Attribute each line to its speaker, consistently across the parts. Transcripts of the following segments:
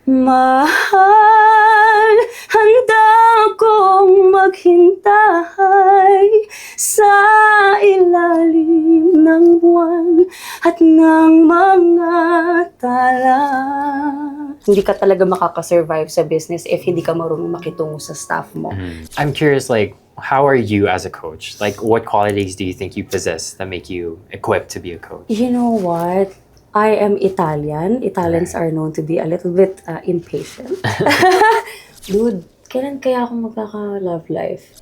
Speaker 1: Mahal, handa kong maghintay sa ilalim ng buwan at ng mga tala. Hindi ka talaga makakasurvive sa business if hindi ka marunong makitungo sa staff mo.
Speaker 2: I'm curious, like, how are you as a coach? Like, what qualities do you think you possess that make you equipped to be a coach?
Speaker 1: You know what? I am Italian. Italians are known to be a little bit impatient. Dude, kailan kaya ako magkaka-love life?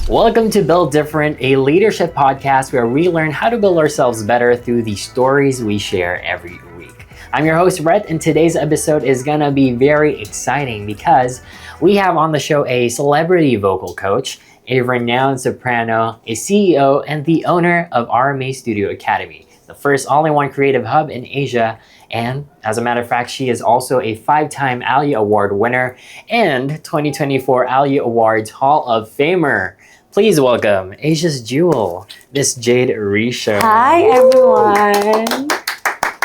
Speaker 2: Welcome to Build Different, a leadership podcast where we learn how to build ourselves better through the stories we share every week. I'm your host, Rhett, and today's episode is gonna be very exciting because we have on the show a celebrity vocal coach, a renowned soprano, a CEO, and the owner of RMA Studio Academy, the first all-in-one creative hub in Asia. And as a matter of fact, she is also a 5-time ALIA Award winner and 2024 ALIA Awards Hall of Famer. Please welcome Asia's jewel, Miss Jade Riccio.
Speaker 1: Hi, everyone.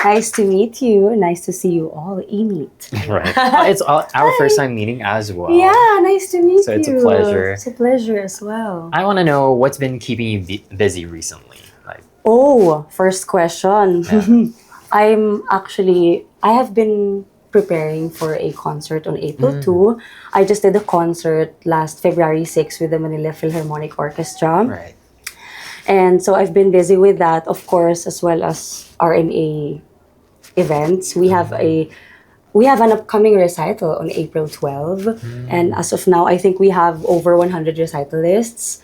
Speaker 1: Nice to meet you. Nice to see you all meet.
Speaker 2: Right. It's our first time meeting as well.
Speaker 1: Yeah, nice to meet you.
Speaker 2: So it's a pleasure.
Speaker 1: It's a pleasure as well.
Speaker 2: I want to know what's been keeping you busy recently. Like,
Speaker 1: First question.
Speaker 2: Yeah.
Speaker 1: I have been preparing for a concert on April 2. I just did a concert last February 6 with the Manila Philharmonic Orchestra.
Speaker 2: right.
Speaker 1: And so I've been busy with that, of course, as well as RMA events. We have an upcoming recital on April 12. And as of now, I think we have over 100 recitalists.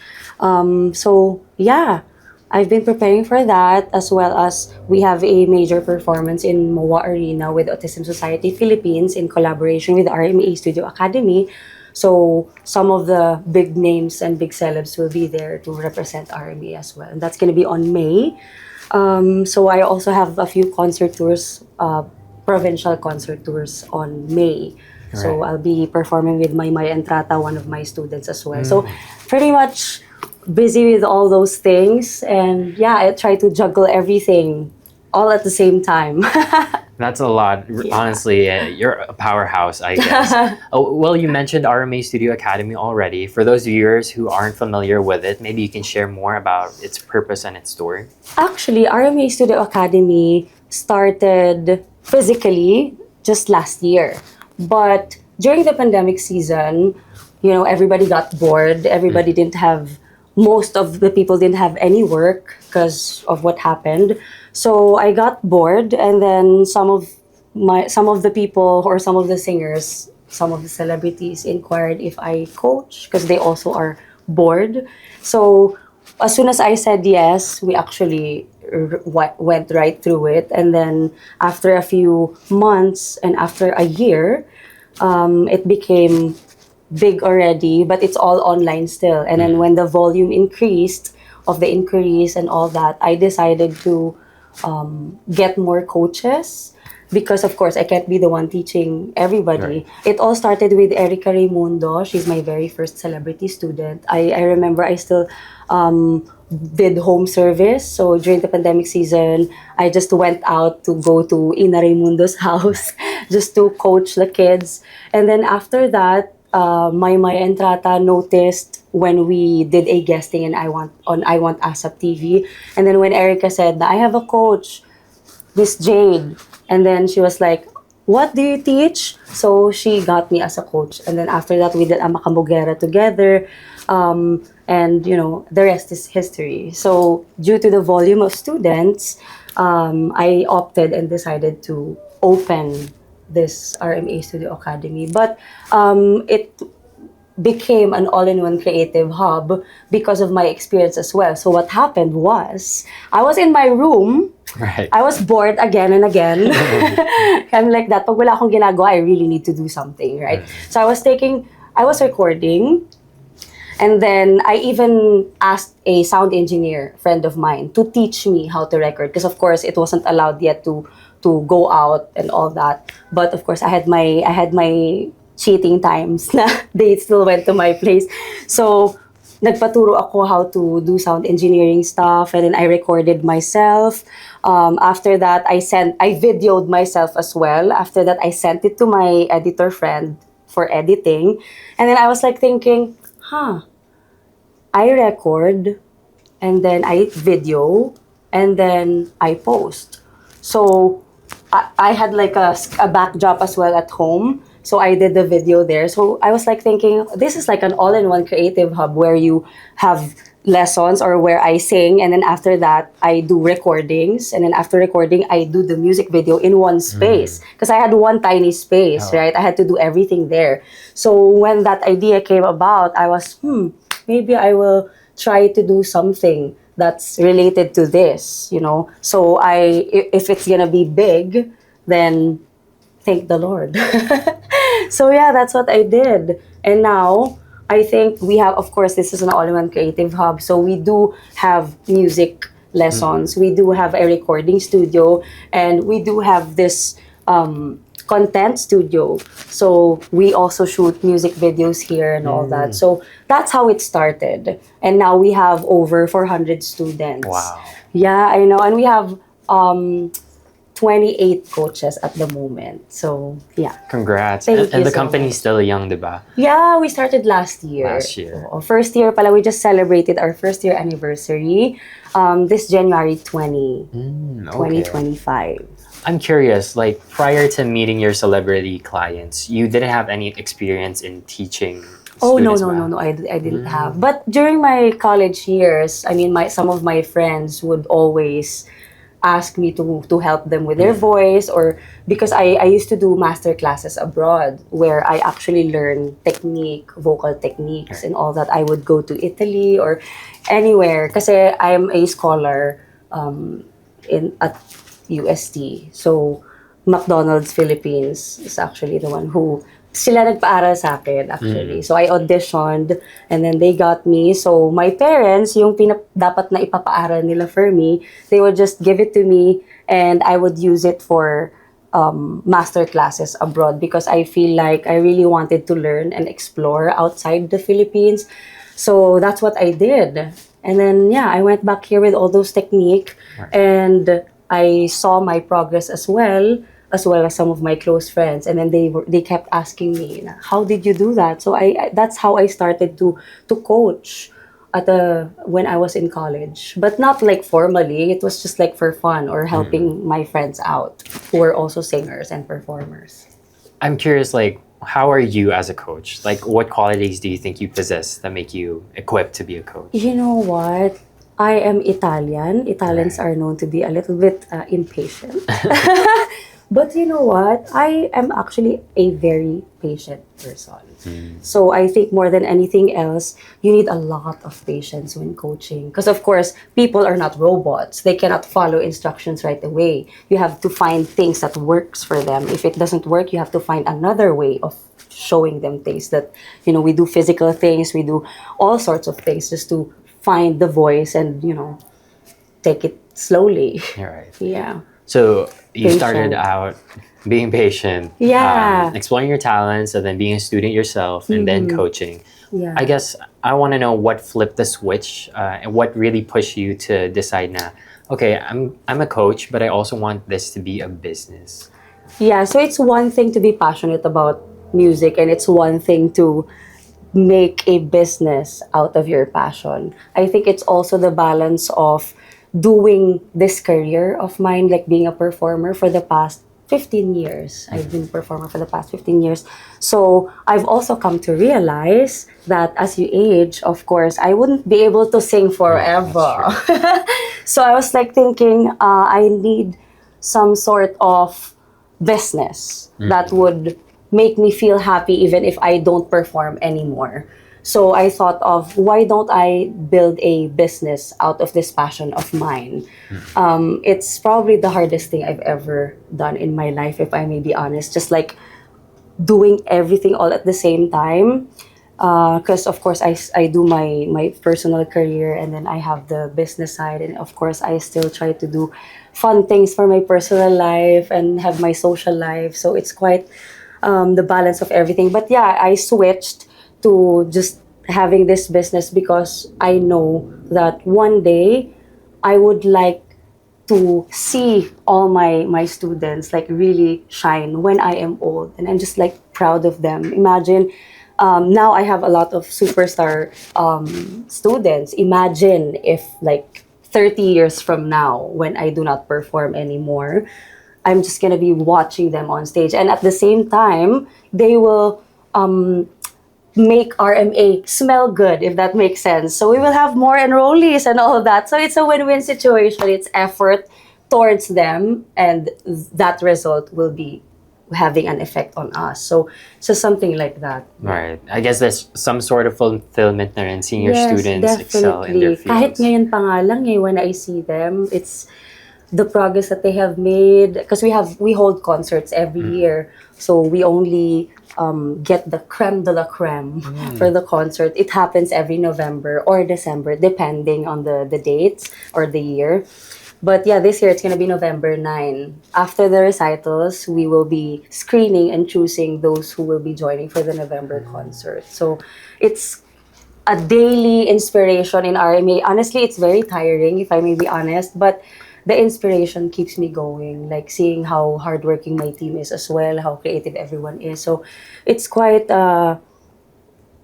Speaker 1: So yeah, I've been preparing for that, as well as we have a major performance in MOA Arena with Autism Society Philippines in collaboration with RMA Studio Academy. So some of the big names and big celebs will be there to represent RMA as well. And that's going to be on May. So I also have a few concert tours, provincial concert tours on May. So
Speaker 2: Right.
Speaker 1: I'll be performing with Maya Entrata, one of my students as well. So pretty much busy with all those things. And yeah, I try to juggle everything all at the same time.
Speaker 2: That's a lot. Honestly, you're a powerhouse, I guess. Well, you mentioned RMA Studio Academy already. For those viewers who aren't familiar with it, maybe you can share more about its purpose and its story.
Speaker 1: Actually, RMA Studio Academy started physically just last year. But during the pandemic season, everybody got bored. Everybody most of the people didn't have any work because of what happened. So I got bored, and then some of the people or some of the singers, some of the celebrities inquired if I coach because they also are bored. So as soon as I said yes, we actually went right through it. And then after a few months and after a year, it became big already, but it's all online still. And then when the volume increased of the inquiries and all that, I decided to get more coaches because, of course, I can't be the one teaching everybody.
Speaker 2: Right.
Speaker 1: It all started with Erica Raimundo. She's my very first celebrity student. I remember I still did home service. So during the pandemic season, I just went out to go to Ina Raimundo's house just to coach the kids. And then after that, Maya Entrata noticed when we did a guesting and I Want ASAP TV. And then when Erica said, I have a coach, Miss Jade. And then she was like, what do you teach? So she got me as a coach. And then after that, we did a Macambugera together. And, the rest is history. So due to the volume of students, I opted and decided to open this RMA Studio Academy. But it became an all-in-one creative hub because of my experience as well. So what happened was, I was in my room,
Speaker 2: Right.
Speaker 1: I was bored again and again. I'm like that. Pag wala akong ginagawa, I really need to do something, right? So I was recording, and then I even asked a sound engineer friend of mine to teach me how to record, because of course it wasn't allowed yet to go out and all that. But of course I had my cheating times na they still went to my place. So nagpaturo ako how to do sound engineering stuff, and then I recorded myself. After that, I videoed myself as well. After that, I sent it to my editor friend for editing. And then I was like thinking, I record, and then I video, and then I post. So I had like a backdrop as well at home. So I did the video there. So I was like thinking, this is like an all-in-one creative hub where you have lessons or where I sing, and then after that I do recordings, and then after recording I do the music video in one space because I had one tiny space,
Speaker 2: Oh.
Speaker 1: right? I had to do everything there. So when that idea came about, I was maybe I will try to do something that's related to this, you know. So if it's gonna be big, then thank the Lord. So yeah, that's what I did. And now I think we have, of course, this is an all-in-one creative hub. So we do have music lessons. We do have a recording studio, and we do have this content studio. So we also shoot music videos here and all that. So that's how it started. And now we have over 400 students.
Speaker 2: Wow.
Speaker 1: Yeah, I know. And we have 28 coaches at the moment. So, yeah.
Speaker 2: Congrats.
Speaker 1: Thank
Speaker 2: and
Speaker 1: you
Speaker 2: the
Speaker 1: so
Speaker 2: company's
Speaker 1: much.
Speaker 2: still young, diba?
Speaker 1: Yeah, we started last year.
Speaker 2: Last year.
Speaker 1: Oo. First year pala, we just celebrated our first year anniversary this January 20,
Speaker 2: Okay.
Speaker 1: 2025.
Speaker 2: I'm curious, like prior to meeting your celebrity clients, you didn't have any experience in teaching
Speaker 1: Oh, no,
Speaker 2: students,
Speaker 1: no,
Speaker 2: ba?
Speaker 1: no, no, I didn't have. But during my college years, I mean, some of my friends would always ask me to help them with their voice, or because I used to do master classes abroad where I actually learn vocal techniques and all that. I would go to Italy or anywhere kasi I'm a scholar at UST. So McDonald's Philippines is actually the one who sila nagpaaral sa akin actually. So I auditioned, and then they got me. So my parents, yung dapat na ipapaaral nila for me, they would just give it to me, and I would use it for master classes abroad because I feel like I really wanted to learn and explore outside the Philippines. So that's what I did. And then yeah, I went back here with all those technique, and I saw my progress as well as some of my close friends, and then they kept asking me, how did you do that? So that's how I started to coach when I was in college, but not like formally. It was just like for fun or helping my friends out who were also singers and performers.
Speaker 2: I'm curious, like, how are you as a coach? Like, what qualities do you think you possess that make you equipped to be a coach?
Speaker 1: You know what? I am Italian. Italians are known to be a little bit impatient. But you know what? I am actually a very patient person. So I think more than anything else, you need a lot of patience when coaching. Because of course, people are not robots. They cannot follow instructions right away. You have to find things that works for them. If it doesn't work, you have to find another way of showing them things that, you know, we do physical things, we do all sorts of things just to find the voice and, you know, take it slowly.
Speaker 2: You're right.
Speaker 1: Yeah.
Speaker 2: So you
Speaker 1: Patient.
Speaker 2: started out being patient,
Speaker 1: Yeah.
Speaker 2: exploring your talents, and then being a student yourself, and then coaching.
Speaker 1: Yeah.
Speaker 2: I guess I want to know what flipped the switch and what really pushed you to decide now, okay, I'm a coach, but I also want this to be a business.
Speaker 1: Yeah, so it's one thing to be passionate about music, and it's one thing to make a business out of your passion. I think it's also the balance of doing this career of mine, like being a performer for the past 15 years. I've been a performer for the past 15 years. So I've also come to realize that as you age, of course, I wouldn't be able to sing forever. So I was like thinking, I need some sort of business that would make me feel happy even if I don't perform anymore. So I thought of, why don't I build a business out of this passion of mine? It's probably the hardest thing I've ever done in my life, if I may be honest. Just like doing everything all at the same time. Because of course I do my personal career, and then I have the business side, and of course I still try to do fun things for my personal life and have my social life. So it's quite the balance of everything. But yeah, I switched to just having this business because I know that one day I would like to see all my students like really shine when I am old, and I'm just like proud of them. Imagine, now I have a lot of superstar students. Imagine if like 30 years from now, when I do not perform anymore, I'm just gonna be watching them on stage, and at the same time they will make RMA smell good, if that makes sense. So we will have more enrollees and all that. So it's a win-win situation. It's effort towards them, and that result will be having an effect on us. So something like that.
Speaker 2: Right. I guess there's some sort of fulfillment na rin seeing your
Speaker 1: Yes,
Speaker 2: students excel in their
Speaker 1: definitely. Kahit
Speaker 2: fields.
Speaker 1: ngayon pa nga lang when I see them, it's the progress that they have made, because we hold concerts every year, so we only get the creme de la creme for the concert. It happens every November or December, depending on the dates or the year. But yeah, this year it's gonna be November 9. After the recitals, we will be screening and choosing those who will be joining for the November concert. So it's a daily inspiration in RMA. Honestly, it's very tiring, if I may be honest, but the inspiration keeps me going, like seeing how hardworking my team is as well, how creative everyone is. So it's quite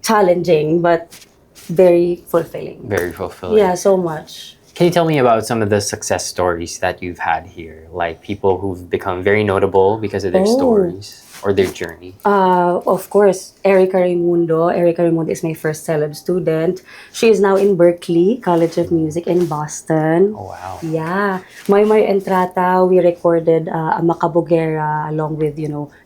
Speaker 1: challenging, but very fulfilling.
Speaker 2: Very fulfilling.
Speaker 1: Yeah, so much.
Speaker 2: Can you tell me about some of the success stories that you've had here? Like people who've become very notable because of their stories or their journey?
Speaker 1: Of course, Erica Raimundo. Erica Raimundo is my first celeb student. She is now in Berklee College of Music in Boston.
Speaker 2: Oh, wow.
Speaker 1: Yeah. Maymay Entrata, we recorded a Macabugera along with,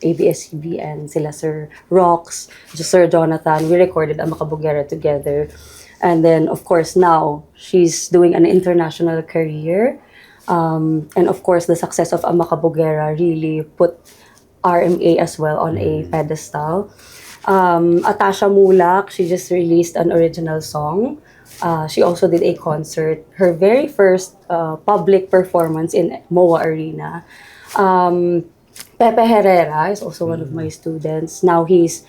Speaker 1: ABS-CBN and sila Sir Rox, Sir Jonathan. We recorded a Macabugera together. And then, of course, now she's doing an international career. And of course, the success of Amacabugera really put RMA as well on a pedestal. Atasha Mulak, she just released an original song. She also did a concert, her very first public performance in MOA Arena. Pepe Herrera is also one of my students. Now he's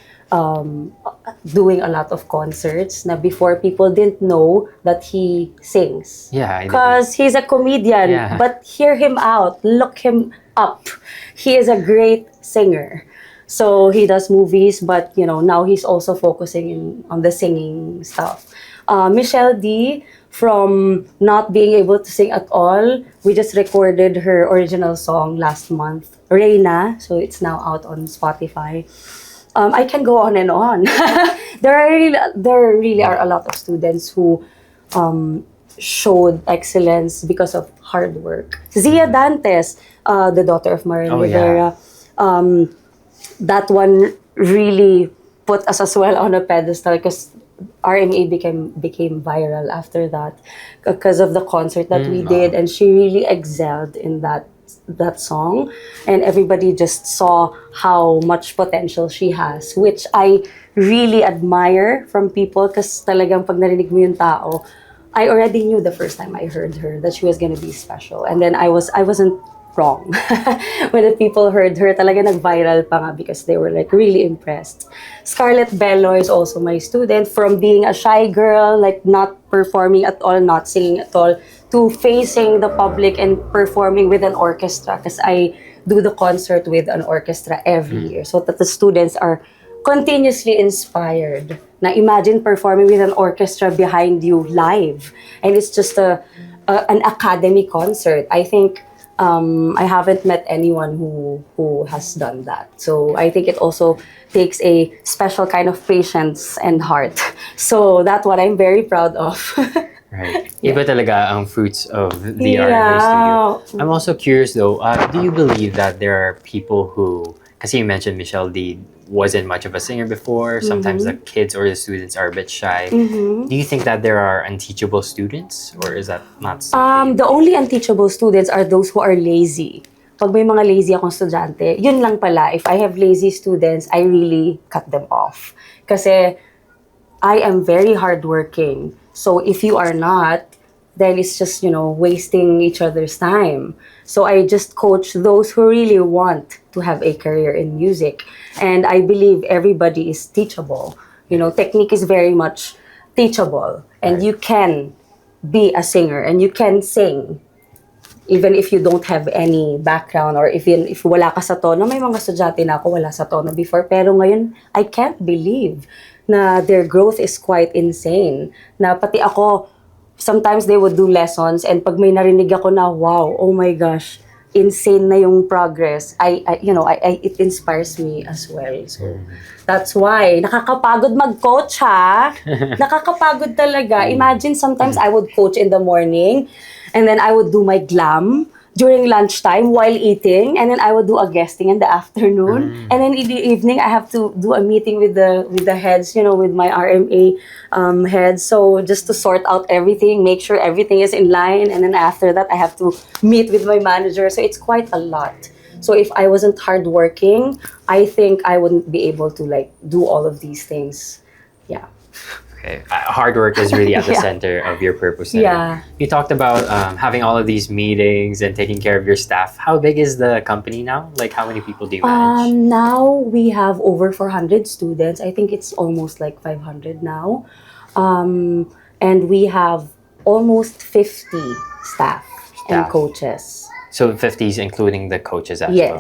Speaker 1: doing a lot of concerts. Now before, people didn't know that he sings.
Speaker 2: Yeah, I did.
Speaker 1: Because he's a comedian.
Speaker 2: Yeah.
Speaker 1: But hear him out. Look him up. He is a great singer. So he does movies, but now he's also focusing on the singing stuff. Michelle D, from not being able to sing at all, we just recorded her original song last month, Reina. So it's now out on Spotify. I can go on and on. There really are a lot of students who showed excellence because of hard work. Zia Dantes, the daughter of Marian Rivera, that one really put us as well on a pedestal because RMA became viral after that because of the concert that we did, and she really excelled in that song, and everybody just saw how much potential she has, which I really admire from people because talagang pag narinig mo yung tao, I already knew the first time I heard her that she was gonna be special, and then I wasn't wrong. When the people heard her, talaga nag-viral pa nga because they were like really impressed. Scarlett Bello is also my student, from being a shy girl, like not performing at all, not singing at all, to facing the public and performing with an orchestra, because I do the concert with an orchestra every year, so that the students are continuously inspired. Now imagine performing with an orchestra behind you live, and it's just an academy concert. I think I haven't met anyone who has done that. So I think it also takes a special kind of patience and heart. So that's what I'm very proud of.
Speaker 2: Right. Iba talaga ang fruits of the RMA Studio. I'm also curious though, do you believe that there are people who, because you mentioned Michelle D wasn't much of a singer before, sometimes the kids or the students are a bit shy. Do you think that there are unteachable students, or is that not something?
Speaker 1: The only unteachable students are those who are lazy. Pag may mga lazy akong estudyante, yun lang pala. If I have lazy students, I really cut them off. Kasi I am very hardworking. So if you are not, then it's just, wasting each other's time. So I just coach those who really want to have a career in music. And I believe everybody is teachable. technique is very much teachable, and
Speaker 2: Right.
Speaker 1: you can be a singer and you can sing even if you don't have any background, or even if wala ka sa tono. May mga estudyante na ako wala sa tono before, pero ngayon I can't believe na their growth is quite insane. Na pati ako, sometimes they would do lessons, and pag may narinig ako na, wow, oh my gosh, insane na yung progress. It inspires me as well. So that's why nakakapagod mag-coach, ha. Nakakapagod talaga. Imagine sometimes I would coach in the morning, and then I would do my glam during lunchtime while eating, and then I would do a guesting in the afternoon, and then in the evening I have to do a meeting with the heads, with my RMA heads. So just to sort out everything, make sure everything is in line, and then after that I have to meet with my manager. So it's quite a lot. So if I wasn't hardworking, I think I wouldn't be able to do all of these things. Yeah.
Speaker 2: Okay. Hard work is really at the
Speaker 1: Yeah.
Speaker 2: center of your purpose. There.
Speaker 1: Yeah.
Speaker 2: You talked about having all of these meetings and taking care of your staff. How big is the company now? Like, how many people do you manage?
Speaker 1: Now we have over 400 students. I think it's almost like 500 now. And we have almost 50 staff and
Speaker 2: Staff.
Speaker 1: coaches.
Speaker 2: So 50s, including the coaches as
Speaker 1: Yes.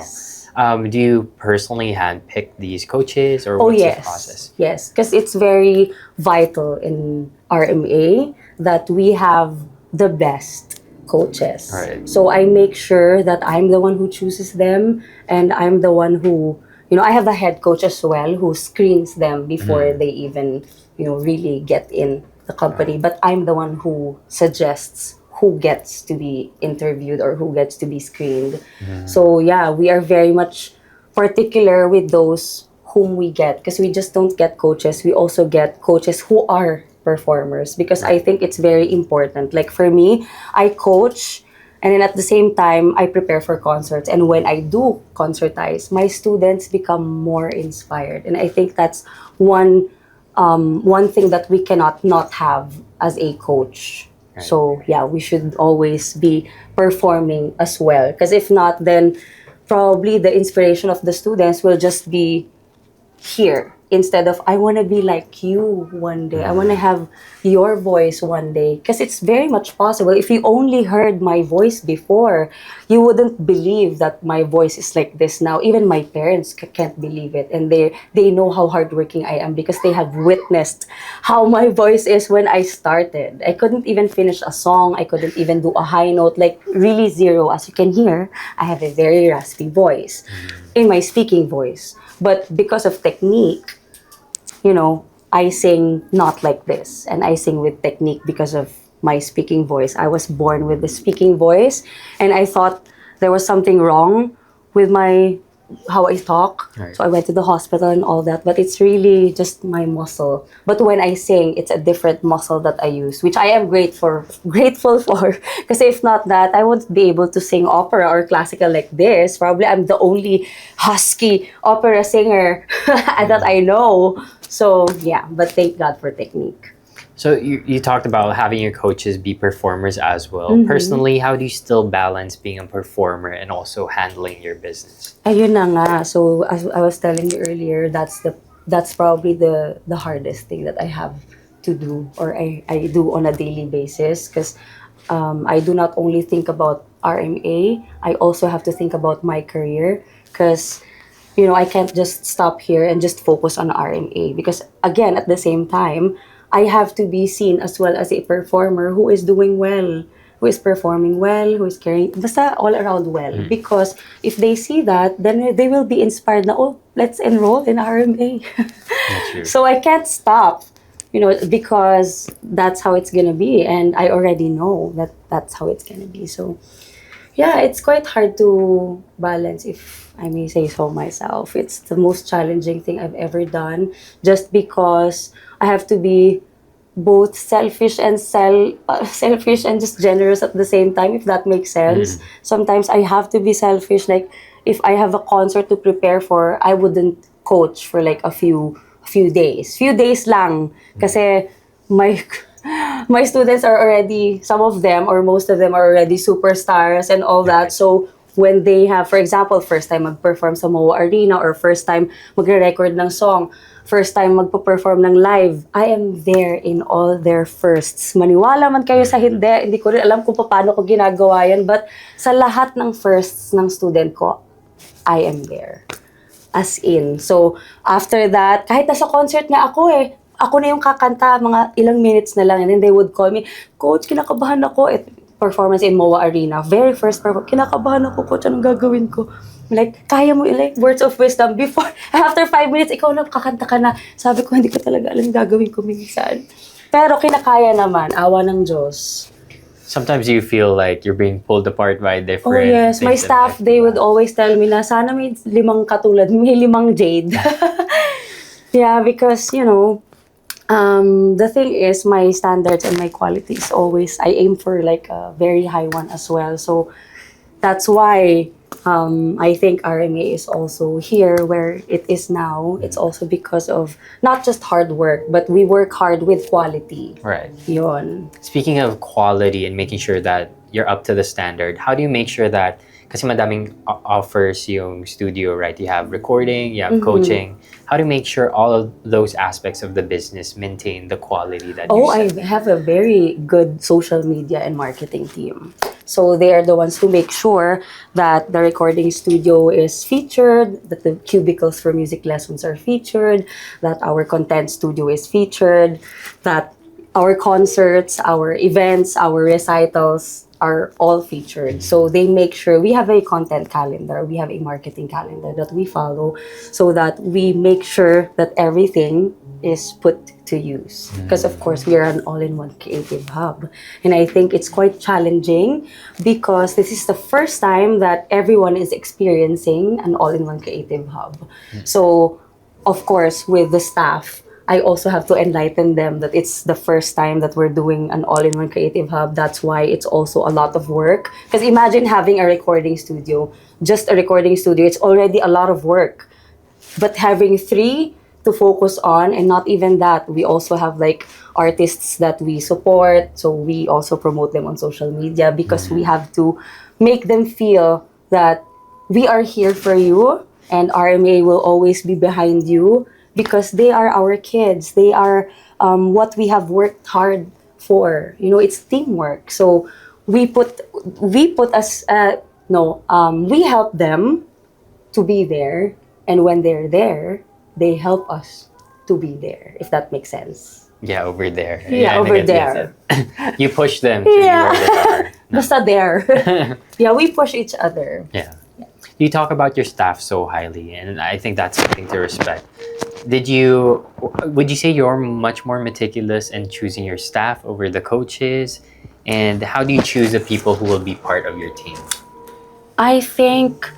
Speaker 2: well. Do you personally handpick these coaches, or
Speaker 1: Oh,
Speaker 2: what's
Speaker 1: yes.
Speaker 2: the process?
Speaker 1: Yes, because it's very vital in RMA that we have the best coaches.
Speaker 2: Right.
Speaker 1: So I make sure that I'm the one who chooses them, and I'm the one who, I have a head coach as well who screens them before they even, really get in the company. But I'm the one who suggests who gets to be interviewed or who gets to be screened. So yeah, we are very much particular with those whom we get, because we just don't get coaches. We also get coaches who are performers, because I think it's very important. Like for me, I coach, and then at the same time I prepare for concerts, and when I do concertize, my students become more inspired, and I think that's one thing that we cannot not have as a coach. So yeah, we should always be performing as well, because if not, then probably the inspiration of the students will just be here, instead of, I want to be like you one day. I want to have your voice one day. Because it's very much possible. If you only heard my voice before, you wouldn't believe that my voice is like this now. Even my parents can't believe it. And they know how hardworking I am, because they have witnessed how my voice is when I started. I couldn't even finish a song. I couldn't even do a high note. Like really zero. As you can hear, I have a very raspy voice in my speaking voice. But because of technique, I sing not like this, and I sing with technique because of my speaking voice. I was born with the speaking voice, and I thought there was something wrong with how I talk.
Speaker 2: Right.
Speaker 1: So I went to the hospital and all that, but it's really just my muscle. But when I sing, it's a different muscle that I use, which I am grateful for. Because if not that, I wouldn't be able to sing opera or classical like this. Probably I'm the only husky opera singer that I know. So yeah, but thank God for technique.
Speaker 2: So you talked about having your coaches be performers as well. Personally, how do you still balance being a performer and also handling your business?
Speaker 1: Ayun na nga. So as I was telling you earlier, that's probably the hardest thing that I have to do, or I do on a daily basis, because I do not only think about RMA, I also have to think about my career, because I can't just stop here and just focus on RMA, because again, at the same time, I have to be seen as well as a performer who is doing well, who is performing well, who is carrying, basta all around well. Because if they see that, then they will be inspired na, oh, let's enroll in RMA.
Speaker 2: That's true.
Speaker 1: So I can't stop, because that's how it's gonna be. And I already know that that's how it's gonna be. So yeah, it's quite hard to balance, if I may say so myself. It's the most challenging thing I've ever done, just because I have to be both selfish and just generous at the same time, if that makes sense. Sometimes I have to be selfish. Like if I have a concert to prepare for, I wouldn't coach for like a few days lang, kasi my students are already, some of them or most of them are already superstars and all that. So when they have, for example, first time mag-perform sa MOA Arena or first time magre-record ng song, first time magpo-perform ng live, I am there in all their firsts. Maniwala man kayo sa hindi ko rin alam kung paano ko ginagawa yan, but sa lahat ng firsts ng student ko, I am there. As in. So, after that, kahit nasa concert nga ako ako na yung kakanta, mga ilang minutes na lang, and then they would call me, Coach, kinakabahan ako. Performance in MOA Arena. Very first performance, kinakabahan ako, Coach, anong gagawin ko? Like, kaya mo, like, words of wisdom. Before, after 5 minutes, ikaw na, kakanta ka na. Sabi ko, hindi ko talaga alam gagawin ko minsan. Pero kinakaya naman, awa ng Diyos.
Speaker 2: Sometimes you feel like you're being pulled apart by different
Speaker 1: Oh yes, my
Speaker 2: things in
Speaker 1: staff,
Speaker 2: life.
Speaker 1: they would always tell me na sana may 5 katulad, may 5 Jade. Yeah, because, the thing is, my standards and my qualities always, I aim for like a very high one as well. So that's why I think RMA is also here where it is now. It's also because of not just hard work, but we work hard with quality.
Speaker 2: Right.
Speaker 1: Yun.
Speaker 2: Speaking of quality and making sure that you're up to the standard, how do you make sure that, kasi madaming offers yung studio, right? You have recording, you have coaching. How do you make sure all of those aspects of the business maintain the quality that you
Speaker 1: I
Speaker 2: set?
Speaker 1: have a very good social media and marketing team. So they are the ones who make sure that the recording studio is featured, that the cubicles for music lessons are featured, that our content studio is featured, that our concerts, our events, our recitals are all featured. So they make sure we have a content calendar, we have a marketing calendar that we follow so that we make sure that everything is put to use. Because of course, we are an all-in-one creative hub. And I think it's quite challenging because this is the first time that everyone is experiencing an all-in-one creative hub. So, of course, with the staff, I also have to enlighten them that it's the first time that we're doing an all-in-one creative hub. That's why it's also a lot of work. Because imagine having a recording studio, just a recording studio, it's already a lot of work. But having 3 to focus on, and not even that, we also have like artists that we support. So we also promote them on social media because we have to make them feel that we are here for you and RMA will always be behind you. Because they are our kids. They are what we have worked hard for. It's teamwork. So we help them to be there, and when they're there, they help us to be there. If that makes sense.
Speaker 2: Yeah, over there.
Speaker 1: Yeah, over there.
Speaker 2: You push them to be where they are.
Speaker 1: Basta there. Yeah, we push each other.
Speaker 2: Yeah. You talk about your staff so highly, and I think that's something to respect. Would you say you're much more meticulous in choosing your staff over the coaches? And how do you choose the people who will be part of your team?
Speaker 1: I think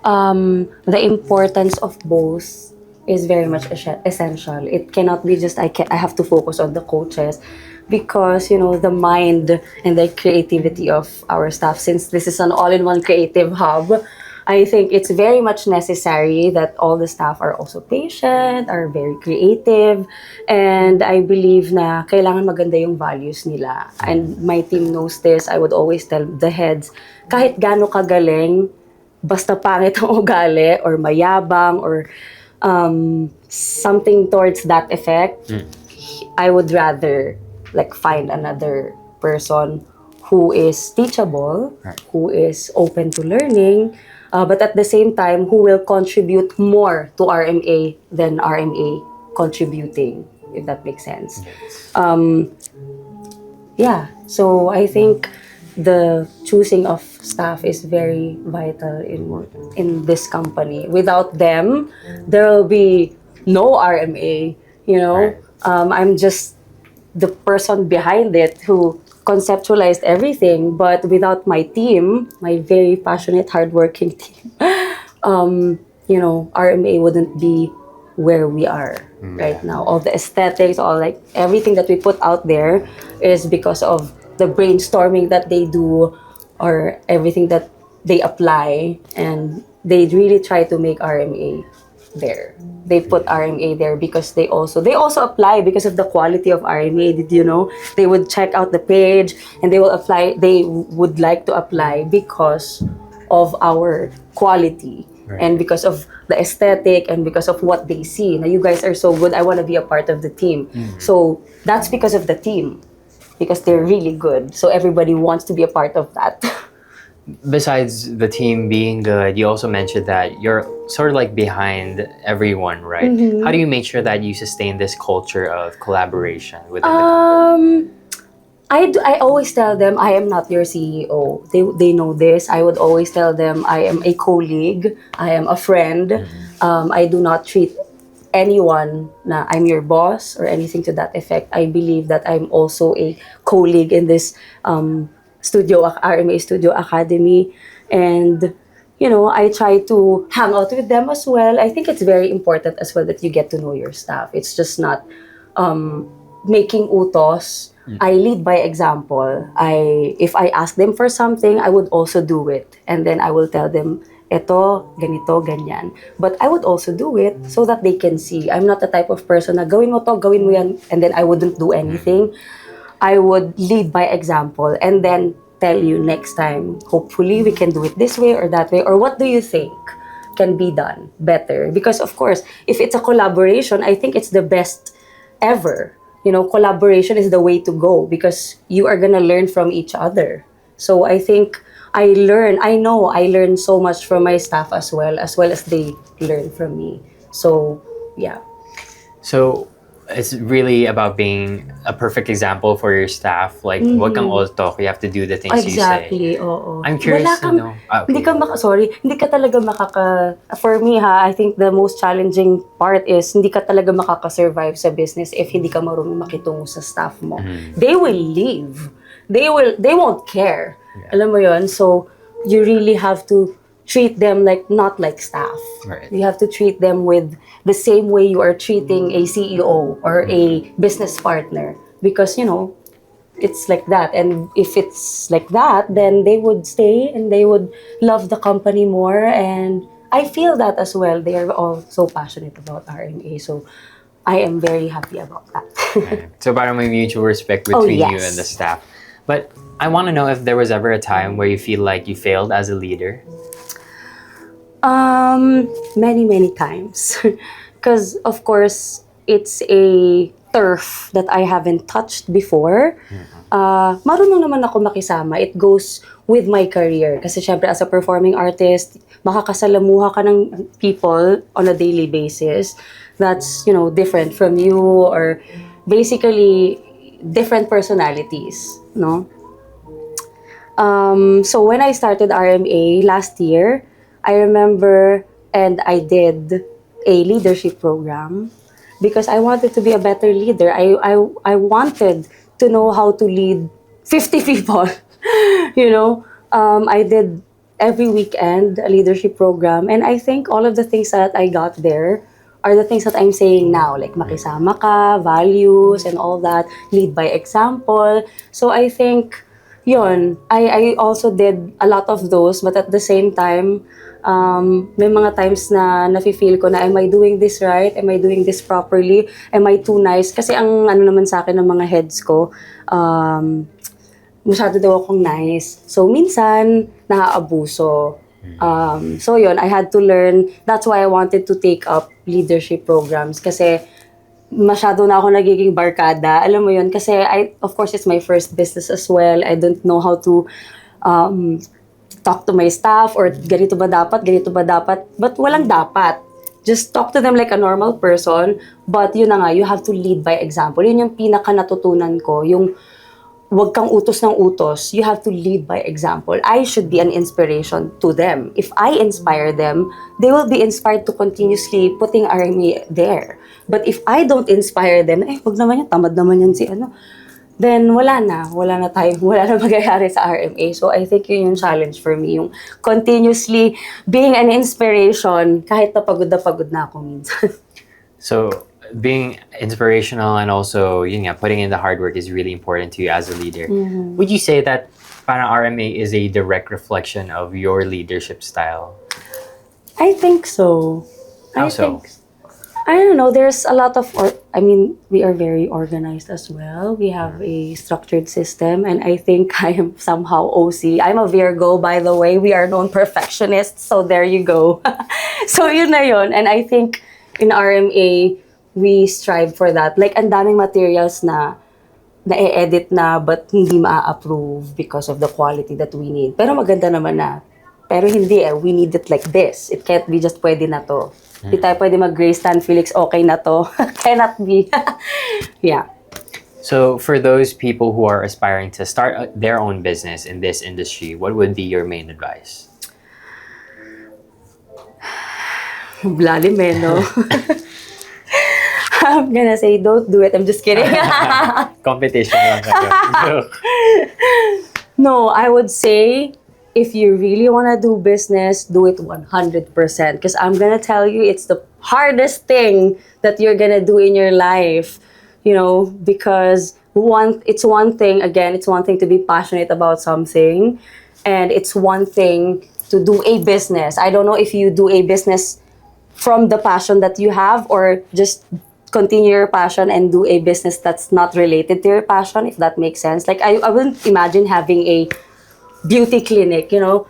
Speaker 1: the importance of both is very much essential. It cannot be just I have to focus on the coaches because the mind and the creativity of our staff, since this is an all-in-one creative hub, I think it's very much necessary that all the staff are also patient, are very creative, and I believe na kailangan maganda yung values nila. And my team knows this. I would always tell the heads, kahit gaano kagaling, basta pangit ang ugali or mayabang or something towards that effect, I would rather find another person who is teachable, who is open to learning, but at the same time, who will contribute more to RMA than RMA contributing, if that makes sense. So I think the choosing of staff is very vital in this company. Without them, there will be no RMA, I'm just the person behind it who conceptualized everything, but without my team, my very passionate, hardworking team, RMA wouldn't be where we are right now. All the aesthetics, everything that we put out there is because of the brainstorming that they do or everything that they apply, and they really try to make RMA there. They put RMA there because they also apply because of the quality of RMA. Did you know? They would check out the page and they will apply. They would like to apply because of our quality.
Speaker 2: Right.
Speaker 1: And because of the aesthetic and because of what they see. Now, you guys are so good. I want to be a part of the team. So that's because of the team. Because they're really good. So everybody wants to be a part of that.
Speaker 2: Besides the team being good, you also mentioned that you're sort of like behind everyone, right? How do you make sure that you sustain this culture of collaboration within the company?
Speaker 1: I always tell them I am not your CEO. They know this. I would always tell them I am a colleague. I am a friend. I do not treat anyone na I'm your boss or anything to that effect. I believe that I'm also a colleague in this RMA Studio Academy, and I try to hang out with them as well. I think it's very important as well that you get to know your staff. It's just not making utos. I lead by example. If I ask them for something, I would also do it. And then I will tell them, eto, ganito, ganyan. But I would also do it so that they can see. I'm not the type of person na gawin mo to, gawin mo yan, and then I wouldn't do anything. I would lead by example and then tell you next time, hopefully we can do it this way or that way. Or what do you think can be done better? Because of course, if it's a collaboration, I think it's the best ever. Collaboration is the way to go because you are gonna learn from each other. So I think I learn so much from my staff as well as they learn from me. So, yeah.
Speaker 2: So it's really about being a perfect example for your staff. Like, wag kang all talk. You have to do the things you say.
Speaker 1: Exactly, oo.
Speaker 2: I'm curious
Speaker 1: Wala
Speaker 2: to know.
Speaker 1: Hindi ka hindi ka talaga for me I think the most challenging part is hindi ka talaga makaka-survive sa business if hindi ka marunong makitungo sa staff mo. They will leave. They won't care.
Speaker 2: Yeah.
Speaker 1: Alam mo yon? So, you really have to treat them not like staff.
Speaker 2: Right.
Speaker 1: You have to treat them with the same way you are treating a CEO or a business partner because it's like that, and if it's like that, then they would stay and they would love the company more, and I feel that as well. They are all so passionate about RMA, so I am very happy about that.
Speaker 2: Right. So parang may mutual respect between you and the staff. But I want to know if there was ever a time where you feel like you failed as a leader.
Speaker 1: Many times. Because, of course, it's a turf that I haven't touched before. Marunong naman ako makisama. It goes with my career. Kasi syempre, as a performing artist, makakasalamuha ka ng people on a daily basis. That's, different from you, or basically different personalities, no? So when I started RMA last year, I remember, and I did a leadership program because I wanted to be a better leader. I wanted to know how to lead 50 people. I did every weekend a leadership program, and I think all of the things that I got there are the things that I'm saying now, like makisama ka, values, and all that, lead by example. So I think I also did a lot of those, but at the same time, may mga times na nafe-feel ko na, am I doing this right? Am I doing this properly? Am I too nice? Kasi ang naman sa akin ng mga heads ko, masyado daw akong nice. So minsan, naaabuso. So I had to learn. That's why I wanted to take up leadership programs kasi masyado na ako nagiging barkada. Alam mo yun, kasi of course, it's my first business as well. I don't know how to talk to my staff or ganito ba dapat. But walang dapat. Just talk to them like a normal person. But yun na nga, you have to lead by example. Yun yung pinaka natutunan ko. Yung wag kang utos ng utos. You have to lead by example. I should be an inspiration to them. If I inspire them, they will be inspired to continuously putting RMA there. But if I don't inspire them, wag naman yan, tamad naman yan si then wala na magyayari sa RMA. So I think yun yung challenge for me, yung continuously being an inspiration kahit na pagod na ako minsan.
Speaker 2: So being inspirational and also putting in the hard work is really important to you as a leader. Would you say that parang RMA is a direct reflection of your leadership style?
Speaker 1: I think so.
Speaker 2: How so?
Speaker 1: I don't know, there's a lot of I mean, we are very organized as well. We have a structured system, and I think I am somehow OC. I'm a Virgo, by the way. We are known perfectionists, so there you go. So yun na yun. And I think in RMA, we strive for that. Like, ang daming materials na na-edit na but hindi ma-approve because of the quality that we need. Pero maganda naman na. Pero hindi eh. We need it like this. It can't be just pwede na to. Hindi tayo pwede mag-Grace Stan Felix, okay na to. Cannot be. Yeah.
Speaker 2: So for those people who are aspiring to start their own business in this industry, what would be your main advice?
Speaker 1: Lalim eh, no? I'm gonna say, don't do it. I'm just kidding.
Speaker 2: Competition lang kayo. Joke.
Speaker 1: No, I would say, if you really want to do business, do it 100%. Because I'm gonna tell you, it's the hardest thing that you're gonna do in your life. You know, because it's one thing, again, it's one thing to be passionate about something. And it's one thing to do a business. I don't know if you do a business from the passion that you have, or just continue your passion and do a business that's not related to your passion, if that makes sense. Like, I wouldn't imagine having a beauty clinic, you know.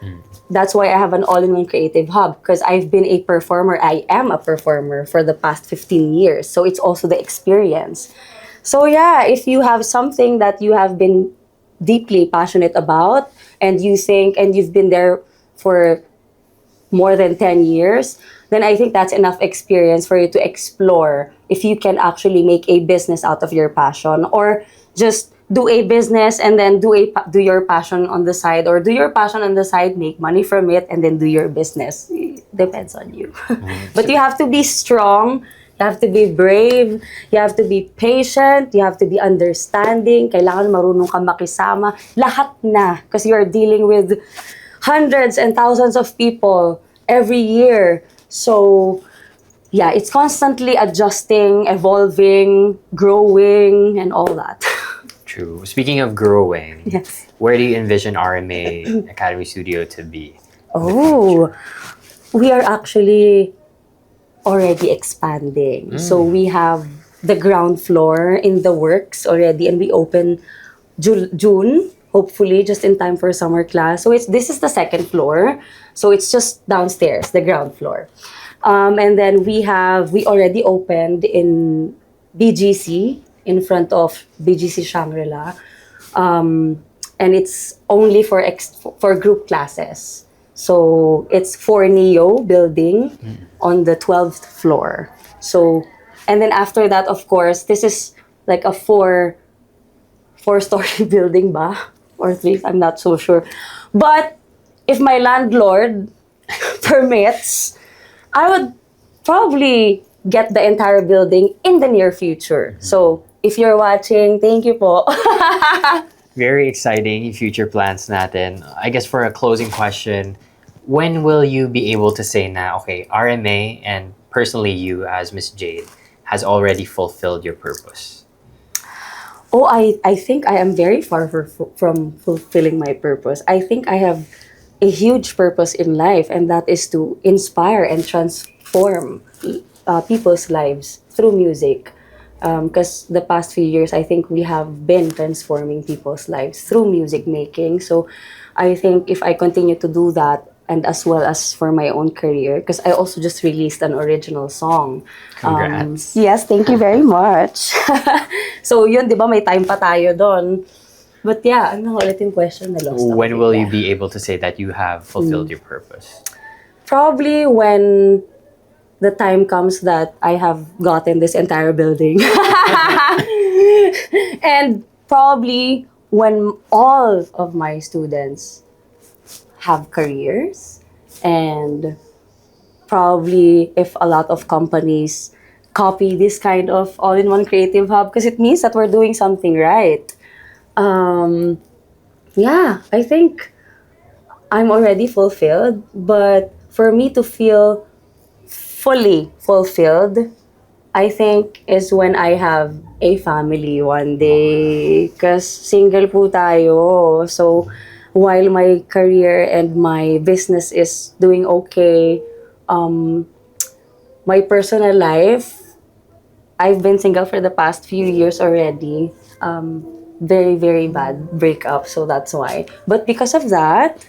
Speaker 1: That's why I have an all-in-one creative hub, because I've been a performer. I am a performer for the past 15 years. So it's also the experience. So yeah, if you have something that you have been deeply passionate about, and you think, and you've been there for more than 10 years, then I think that's enough experience for you to explore if you can actually make a business out of your passion, or just do a business and then do your passion on the side, or do your passion on the side, make money from it, and then do your business. Depends on you. But you have to be strong, you have to be brave, you have to be patient, you have to be understanding, kailangan marunong ka makisama, lahat na, because you are dealing with hundreds and thousands of people every year. So yeah, it's constantly adjusting, evolving, growing, and all that.
Speaker 2: True. Speaking of growing,
Speaker 1: Yes.
Speaker 2: where do you envision RMA Academy Studio to be?
Speaker 1: Oh, we are actually already expanding. So we have the ground floor in the works already, and we open June, hopefully just in time for summer class. So this is the second floor. So it's just downstairs, the ground floor. And then we already opened in BGC, in front of BGC Shangri-La. And it's only for group classes. So it's for Neo building on the 12th floor. So, and then after that, of course, this is like a four-story building ba? Or three, I'm not so sure. But if my landlord permits, I would probably get the entire building in the near future. So if you're watching, thank you po.
Speaker 2: Very exciting future plans natin. I guess for a closing question, when will you be able to say na, okay, RMA and personally you as Miss Jade has already fulfilled your purpose?
Speaker 1: Oh, I think I am very far from fulfilling my purpose. I think I have a huge purpose in life, and that is to inspire and transform people's lives through music. Because the past few years, I think we have been transforming people's lives through music making. So I think if I continue to do that, and as well as for my own career, because I also just released an original song.
Speaker 2: Congrats.
Speaker 1: Yes, thank you very much. So yun, di ba, may time pa tayo doon. But yeah, ano ulit yung question na lost ako.
Speaker 2: When will you be able to say that you have fulfilled your purpose?
Speaker 1: Probably when the time comes that I have gotten this entire building. And probably when all of my students have careers, and probably if a lot of companies copy this kind of all-in-one creative hub, because it means that we're doing something right. Yeah, I think I'm already fulfilled, but for me to feel fully fulfilled, I think is when I have a family one day. Because single po tayo. So while my career and my business is doing okay, my personal life I've been single for the past few years already. Very, very bad breakup, so that's why. But because of that,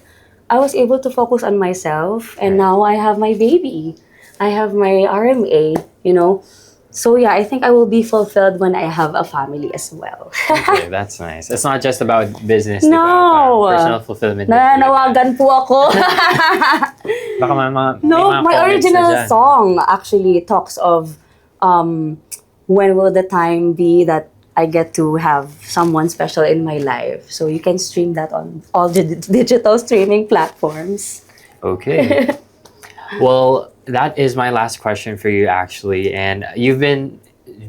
Speaker 1: I was able to focus on myself, and now I have my baby. I have my RMA, you know. So yeah, I think I will be fulfilled when I have a family as well.
Speaker 2: Okay, that's nice. It's not just about business, di ba?
Speaker 1: No!
Speaker 2: Parang personal fulfillment.
Speaker 1: Nananawagan po ako.
Speaker 2: Baka may mga
Speaker 1: No, my
Speaker 2: comments na
Speaker 1: original
Speaker 2: dyan.
Speaker 1: song actually talks of when will the time be that I get to have someone special in my life. So you can stream that on all the digital streaming platforms.
Speaker 2: Okay. Well, that is my last question for you, actually. And you've been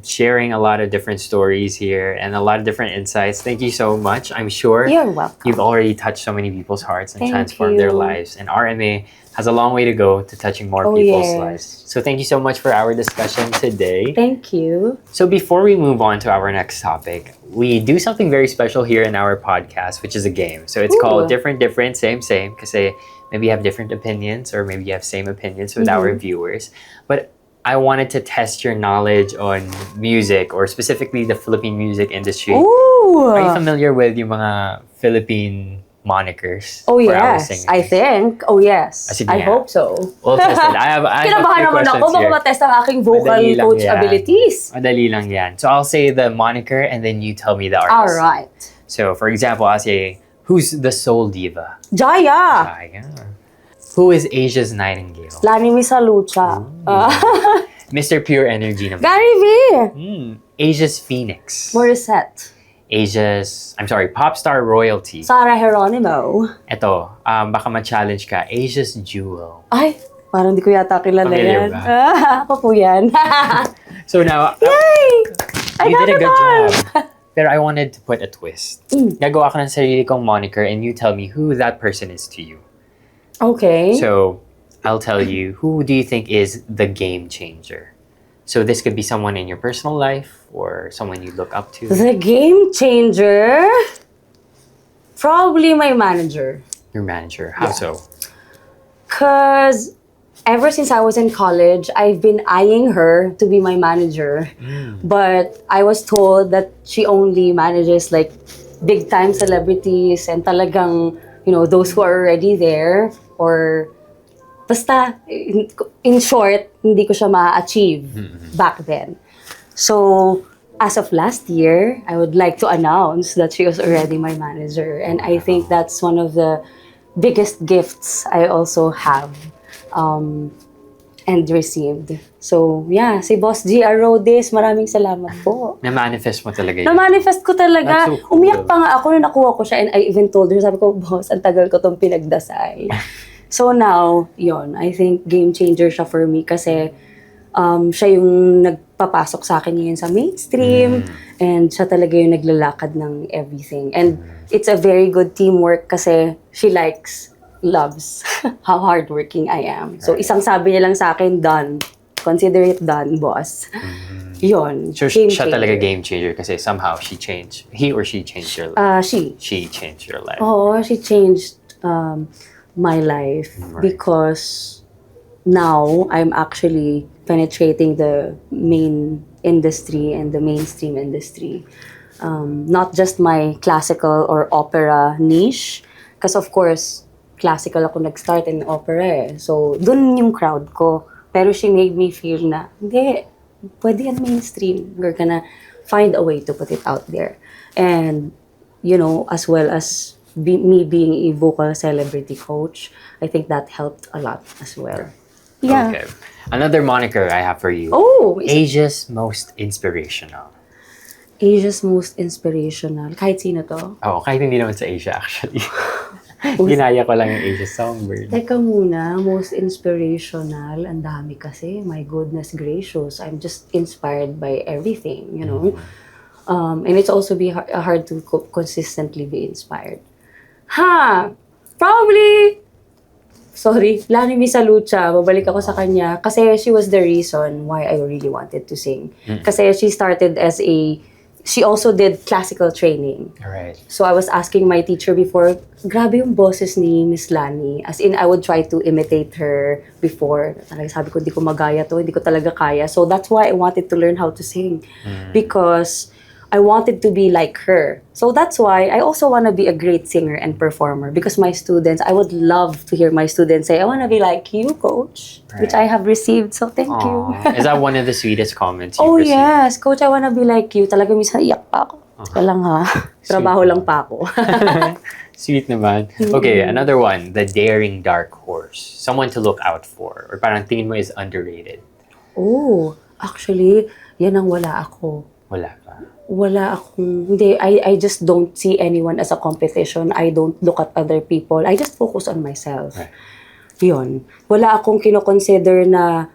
Speaker 2: sharing a lot of different stories here and a lot of different insights. Thank you so much. I'm sure
Speaker 1: You're welcome.
Speaker 2: you've already touched so many people's hearts and
Speaker 1: Thank
Speaker 2: transformed their
Speaker 1: you.
Speaker 2: lives. And RMA has a long way to go to touching more
Speaker 1: Oh,
Speaker 2: people's
Speaker 1: yes.
Speaker 2: lives. So thank you so much for our discussion today.
Speaker 1: Thank you.
Speaker 2: So before we move on to our next topic, we do something very special here in our podcast, which is a game. So it's
Speaker 1: Ooh.
Speaker 2: called Different, Different, Same, Same, because maybe you have different opinions or maybe you have same opinions with our viewers. But I wanted to test your knowledge on music or specifically the Philippine music industry.
Speaker 1: Ooh.
Speaker 2: Are you familiar with yung mga Philippine monikers
Speaker 1: Oh
Speaker 2: for our
Speaker 1: yes,
Speaker 2: singers?
Speaker 1: I think. Oh yes,
Speaker 2: Sige
Speaker 1: I
Speaker 2: nga.
Speaker 1: hope so.
Speaker 2: We'll test it. I have a
Speaker 1: Kinabahan
Speaker 2: few
Speaker 1: naman ako,
Speaker 2: questions
Speaker 1: baka
Speaker 2: here.
Speaker 1: matest ang aking vocal
Speaker 2: Madali lang
Speaker 1: coach
Speaker 2: yan.
Speaker 1: abilities.
Speaker 2: Madali lang yan. So I'll say the moniker and then you tell me the artist.
Speaker 1: All right.
Speaker 2: So for example, I'll say, who's the soul diva?
Speaker 1: Jaya.
Speaker 2: Jaya. Who is Asia's Nightingale?
Speaker 1: Lani Misalucha.
Speaker 2: Mr. Pure Energy naman.
Speaker 1: Gary V.
Speaker 2: Asia's Phoenix.
Speaker 1: Morissette.
Speaker 2: Pop star royalty.
Speaker 1: Sarah Geronimo.
Speaker 2: Ito, baka ma-challenge ka. Asia's Jewel.
Speaker 1: Ay, parang di ko yata kilala
Speaker 2: Familiar
Speaker 1: yan.
Speaker 2: ba?
Speaker 1: Ako po yan.
Speaker 2: So now,
Speaker 1: Yay! I
Speaker 2: you
Speaker 1: got
Speaker 2: did a
Speaker 1: it
Speaker 2: good
Speaker 1: all.
Speaker 2: job. Pero I wanted to put a twist. Gagawa ko ng sarili kong moniker and you tell me who that person is to you.
Speaker 1: Okay.
Speaker 2: So, I'll tell you, who do you think is the game changer? So this could be someone in your personal life or someone you look up to.
Speaker 1: The game changer? Probably my manager.
Speaker 2: Your manager. How so?
Speaker 1: Because ever since I was in college, I've been eyeing her to be my manager. But I was told that she only manages like big time celebrities and talagang, you know, those who are already there or basta, in short, hindi ko siya ma-achieve back then. So, as of last year, I would like to announce that she was already my manager. And I think that's one of the biggest gifts I also have and received. So, yeah, si Boss G. Rhodes, maraming salamat po.
Speaker 2: Na-manifest mo talaga yun.
Speaker 1: Na-manifest ko talaga.
Speaker 2: That's so cool.
Speaker 1: Umiyak pa nga ako nung nakuha ko siya and I even told her, sabi ko, boss, ang tagal ko tong pinagdasal. So now, yon, I think game changer siya for me kasi siya yung nagpapasok sa akin ngayon sa mainstream and siya talaga yung naglalakad ng everything. And it's a very good teamwork kasi she loves how hardworking I am. So isang sabi niya lang sa akin, done. Consider it done, boss. Yon.
Speaker 2: So
Speaker 1: game
Speaker 2: siya
Speaker 1: changer.
Speaker 2: talaga game changer kasi somehow he or she changed your life.
Speaker 1: She
Speaker 2: changed your life.
Speaker 1: Oo, she changed my life because now I'm actually penetrating the main industry and the mainstream industry. Not just my classical or opera niche, because of course, classical ako nag-start in opera eh. So, dun yung crowd ko. Pero she made me feel na, hindi, pwede yan mainstream. We're gonna find a way to put it out there. And, you know, as well as me being a vocal celebrity coach, I think that helped a lot as well. Yeah.
Speaker 2: Okay. Another moniker I have for you.
Speaker 1: Oh!
Speaker 2: Asia's most inspirational.
Speaker 1: Asia's most inspirational. Kahit sino to?
Speaker 2: Oh, kahit hindi naman sa Asia actually. Ginaya ko lang yung Asia Songbird.
Speaker 1: Teka muna, most inspirational. Ang dami kasi. My goodness gracious. I'm just inspired by everything, you know. And it's also hard to consistently be inspired. Probably, sorry, Lani Misalucha, babalik ako sa kanya kasi she was the reason why I really wanted to sing. Kasi she started as a she also did classical training.
Speaker 2: Alright.
Speaker 1: So I was asking my teacher before, grabe yung boses ni Miss Lani. As in, I would try to imitate her before. Talaga sabi ko, hindi ko magaya to, hindi ko talaga kaya. So that's why I wanted to learn how to sing. Because I wanted to be like her. So that's why I also want to be a great singer and performer. Because my students, I would love to hear my students say, I want to be like you, coach. Which I have received. So thank you.
Speaker 2: Is that one of the sweetest comments you've
Speaker 1: Oh
Speaker 2: received?
Speaker 1: yes, coach, I want to be like you. Talaga minsan iyak pa ako. Ika lang ha. Trabaho lang pa ako.
Speaker 2: Sweet naman. Okay, another one. The daring dark horse. Someone to look out for. Or parang tingin mo is underrated.
Speaker 1: Oh, actually, yan ang wala ako.
Speaker 2: Wala ka.
Speaker 1: Wala akong, hindi, I just don't see anyone as a competition. I don't look at other people. I just focus on myself.
Speaker 2: Right.
Speaker 1: Yun. Wala akong kino-consider na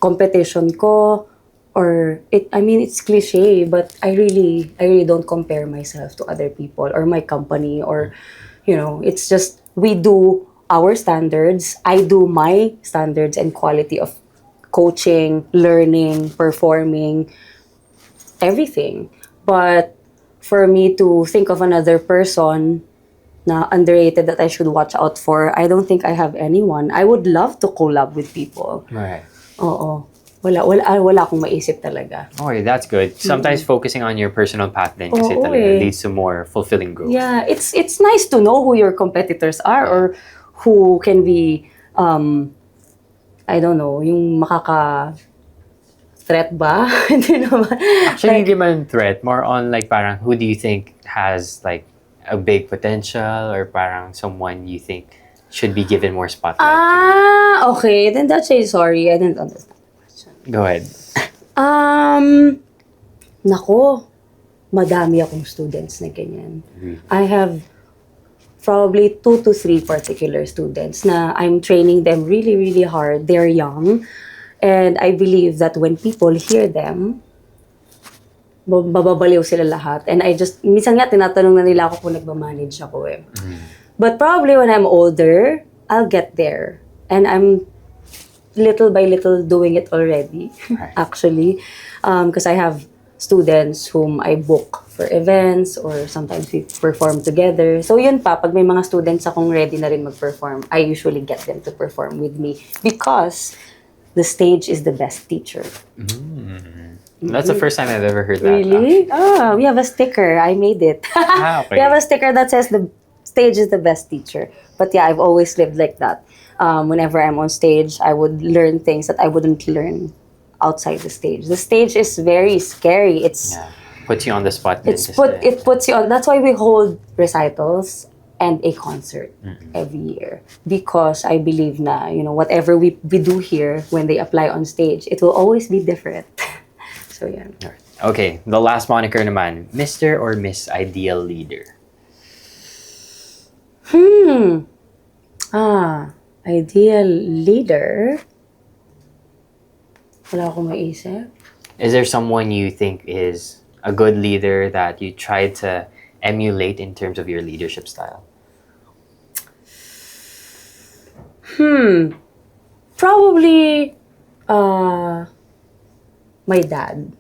Speaker 1: competition ko or I mean it's cliche but I really don't compare myself to other people or my company or it's just we do our standards. I do my standards and quality of coaching, learning, performing, everything. But for me to think of another person na underrated that I should watch out for, I don't think I have anyone. I would love to collab with people.
Speaker 2: Right.
Speaker 1: Oo. Wala akong maisip talaga.
Speaker 2: Okay, that's good. Sometimes focusing on your personal path din kasi
Speaker 1: Oo,
Speaker 2: talaga
Speaker 1: eh.
Speaker 2: leads to more fulfilling growth.
Speaker 1: Yeah, it's nice to know who your competitors are or who can be I don't know, yung threat ba? Hindi naman.
Speaker 2: Actually, hindi man threat. More on like parang who do you think has like a big potential or parang someone you think should be given more spotlight?
Speaker 1: Okay. Then that's it. Sorry, I didn't understand.
Speaker 2: Go ahead.
Speaker 1: Nako, madami akong students na ganyan. I have probably 2 to 3 particular students na I'm training them really, really hard. They're young. And I believe that when people hear them, bababaliw sila lahat. And minsan nga, tinatanong na nila ako kung nagmamanage ako eh. But probably when I'm older, I'll get there. And I'm little by little doing it already, actually. Because I have students whom I book for events or sometimes we perform together. So yun pa, pag may mga students akong ready na rin mag-perform, I usually get them to perform with me because the stage is the best teacher.
Speaker 2: That's the first time I've ever heard that.
Speaker 1: Really? Oh, we have a sticker. I made it.
Speaker 2: Okay.
Speaker 1: We have a sticker that says the stage is the best teacher. But yeah, I've always lived like that. Whenever I'm on stage, I would learn things that I wouldn't learn outside the stage. The stage is very scary.
Speaker 2: Puts you on the spot.
Speaker 1: It puts you on. That's why we hold recitals and a concert every year because I believe na whatever we do here when they apply on stage, it will always be different. So yeah.
Speaker 2: Okay, the last moniker naman, Mr. or Miss Ideal Leader.
Speaker 1: Ideal leader. Wala akong maisip.
Speaker 2: Is there someone you think is a good leader that you try to emulate in terms of your leadership style?
Speaker 1: Probably my dad.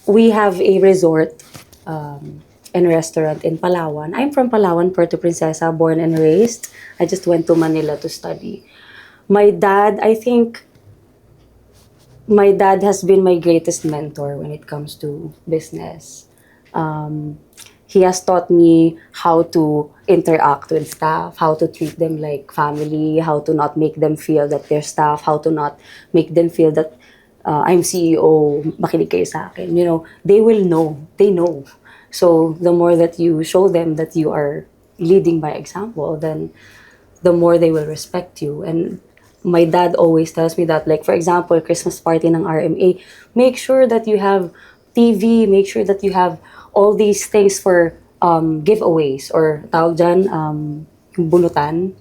Speaker 1: We have a resort and restaurant in Palawan. I'm from Palawan, Puerto Princesa, born and raised. I just went to Manila to study. My dad, I think my dad has been my greatest mentor when it comes to business. He has taught me how to interact with staff, how to treat them like family, how to not make them feel that they're staff, how to not make them feel that I'm CEO, makinig kayo sa akin. They will know. They know. So the more that you show them that you are leading by example, then the more they will respect you. And my dad always tells me that, like, for example, Christmas party ng RMA, make sure that you have TV, make sure that you have all these things for giveaways or tawag dyan, bunutan,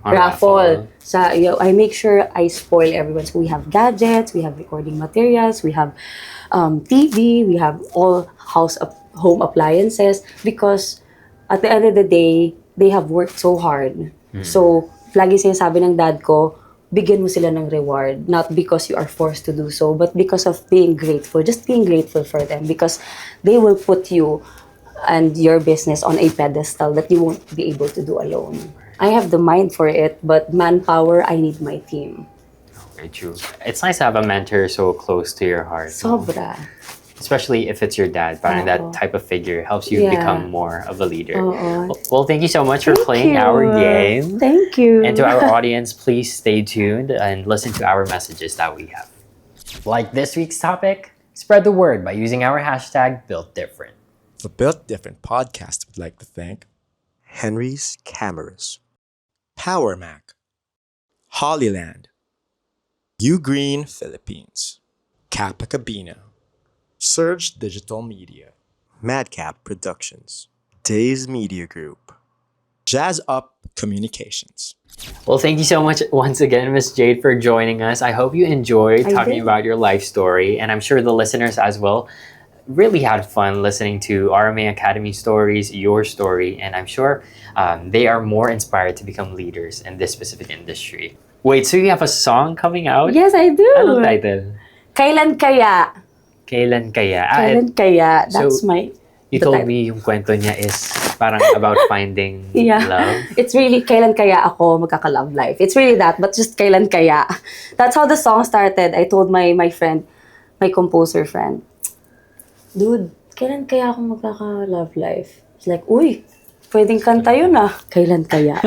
Speaker 1: raffle. I make sure I spoil everyone. So we have gadgets, we have recording materials, we have TV, we have all home appliances because at the end of the day, they have worked so hard. So, lagi sinasabi ng dad ko, bigyan mo sila ng reward. Not because you are forced to do so, but because of being grateful. Just being grateful for them because they will put you and your business on a pedestal that you won't be able to do alone. I have the mind for it, but manpower, I need my team.
Speaker 2: Very true. It's nice to have a mentor so close to your heart.
Speaker 1: Sobra.
Speaker 2: Especially if it's your dad. Parang that type of figure helps you
Speaker 1: Yeah.
Speaker 2: become more of a leader.
Speaker 1: Oo.
Speaker 2: Well, thank you so much for
Speaker 1: Thank
Speaker 2: playing
Speaker 1: you.
Speaker 2: our game.
Speaker 1: Thank you.
Speaker 2: And to our audience, please stay tuned and listen to our messages that we have. Like this week's topic, spread the word by using our hashtag #BuiltDifferent.
Speaker 3: The Built Different podcast would like to thank Henry's Cameras, Power Mac, Hollyland, U Green Philippines, Kappa Cabina, Surge Digital Media, Madcap Productions, Days Media Group, Jazz Up Communications.
Speaker 2: Well, thank you so much once again, Miss Jade, for joining us. I hope you enjoyed
Speaker 1: I
Speaker 2: talking
Speaker 1: did.
Speaker 2: about your life story, and I'm sure the listeners as well really had fun listening to RMA Academy stories, your story, and I'm sure they are more inspired to become leaders in this specific industry. Wait, so you have a song coming out?
Speaker 1: Yes, I do.
Speaker 2: Anong title?
Speaker 1: Kailan kaya?
Speaker 2: Kailan kaya?
Speaker 1: Kailan kaya? That's
Speaker 2: so,
Speaker 1: my...
Speaker 2: You
Speaker 1: the
Speaker 2: told
Speaker 1: title.
Speaker 2: me yung kwento niya is parang about finding
Speaker 1: Yeah.
Speaker 2: love.
Speaker 1: It's really, kailan kaya ako magkaka-love life? It's really that, but just kailan kaya? That's how the song started. I told my friend, my composer friend, dude, kailan kaya ako magkaka-love life? It's like, uy, pwedeng kanta yun ah. Kailan kaya?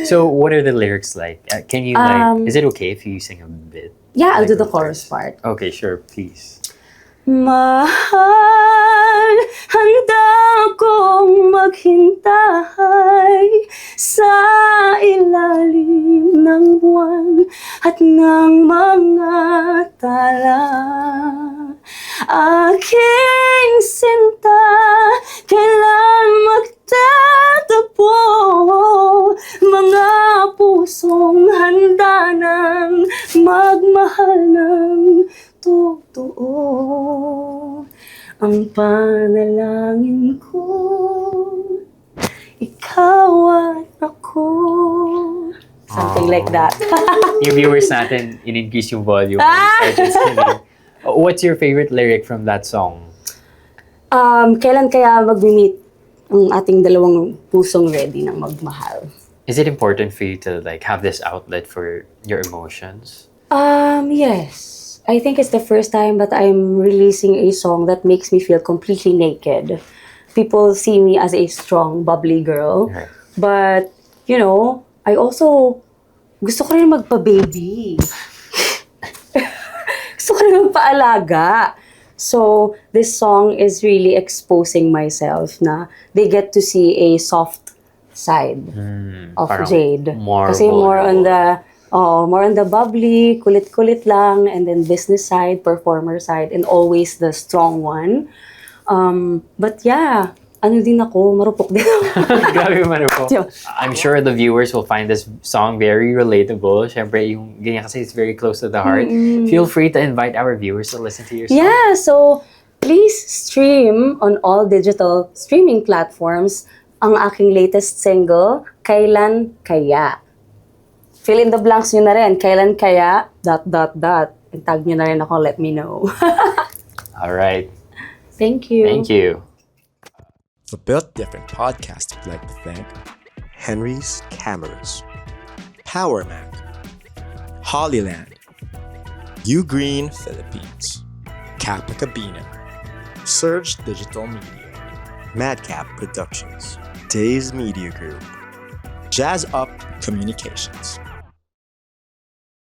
Speaker 2: So, what are the lyrics like? Can you is it okay if you sing a bit?
Speaker 1: Yeah, I'll
Speaker 2: Like
Speaker 1: do the
Speaker 2: the
Speaker 1: chorus part.
Speaker 2: Okay, sure, please.
Speaker 1: Mahal, handa kong maghintay sa ilalim ng buwan at ng mga tala. Aking sinta, kailan magtatagpo mga pusong handa ng magmahal ng totoo. Ang panalangin ko, ikaw at ako. Something like that.
Speaker 2: Yung viewers natin, in-increase yung volume. Started singing. What's your favorite lyric from that song?
Speaker 1: Kailan kaya mag-meet ang ating dalawang pusong ready ng magmahal?
Speaker 2: Is it important for you to like have this outlet for your emotions?
Speaker 1: Yes. I think it's the first time that I'm releasing a song that makes me feel completely naked. People see me as a strong, bubbly girl.
Speaker 2: Right.
Speaker 1: But, you know, I also gusto ko rin magpa-baby. Gusto ko rin magpa-alaga. So, this song is really exposing myself na they get to see a soft side of
Speaker 2: Parang
Speaker 1: Jade.
Speaker 2: more
Speaker 1: Kasi more on
Speaker 2: vulnerable.
Speaker 1: more on the bubbly, kulit-kulit lang, and then business side, performer side, and always the strong one. But yeah, ano din ako, marupok din ako.
Speaker 2: Grabe man po.
Speaker 1: Yeah.
Speaker 2: I'm sure the viewers will find this song very relatable. Siyempre, yung ganyan kasi it's very close to the heart. Feel free to invite our viewers to listen to your song.
Speaker 1: Yeah, so please stream on all digital streaming platforms ang aking latest single, Kailan Kaya. Fill in the blanks nyo na rin. Kailan kaya, ... And tag nyo na rin ako, let me know.
Speaker 2: All right.
Speaker 1: Thank you.
Speaker 2: Thank you.
Speaker 3: The Built Different podcast would like to thank Henry's Cameras, Power Mac, Hollyland, U Green Philippines, Kappa Cabina, Surge Digital Media, Madcap Productions, Days Media Group, Jazz Up Communications.